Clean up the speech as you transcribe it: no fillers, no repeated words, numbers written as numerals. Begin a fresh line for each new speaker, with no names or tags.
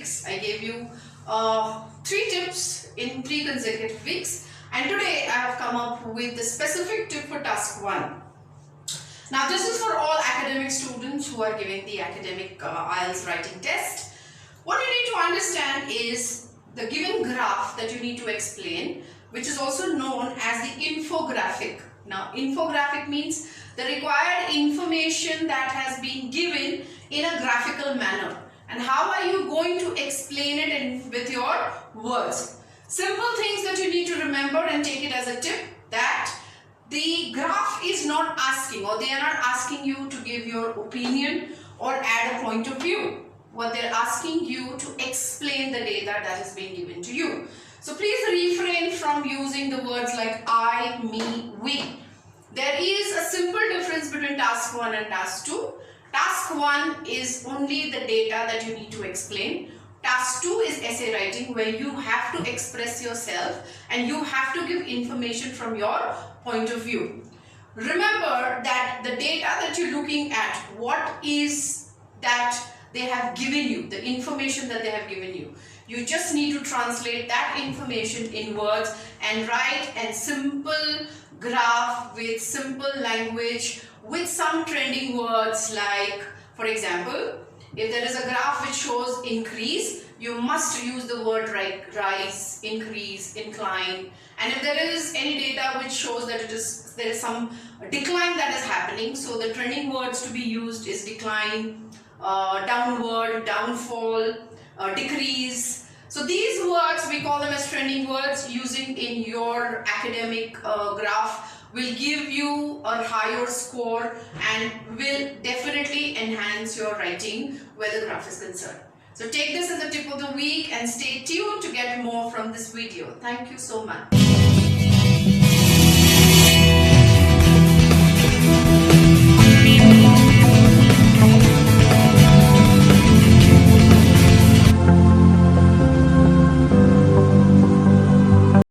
weeks. I gave you 3 tips in 3 consecutive weeks, and today I have come up with the specific tip for task 1. Now this is for all academic students who are giving the academic IELTS writing test. What you need to understand is the given graph that you need to explain, which is also known as the infographic. Now infographic means the required information that has been given in a graphical manner. And how are you going to explain it with your words? Simple things that you need to remember and take it as a tip, that the graph is not asking, or they are not asking you to give your opinion or add a point of view. What they're asking you to explain the data that is being given to you. So please refrain from using the words like I, me, we. There is a simple difference between task 1 and task 2. Task 1 is only the data that you need to explain. Task 2 is essay writing, where you have to express yourself and you have to give information from your point of view. Remember that the data that you're looking at, what is that they have given you, the information that they have given you. You just need to translate that information in words and write a simple graph with simple language with some trending words, like, for example, if there is a graph which shows increase, you must use the word like rise, increase, incline. And if there is any data which shows that there is some decline that is happening, so the trending words to be used is decline, downward, downfall, decrease. So these words, we call them as trending words, using in your academic graph will give you a higher score and will definitely enhance your writing where the graph is concerned. So take this as a tip of the week and stay tuned to get more from this video. Thank you so much.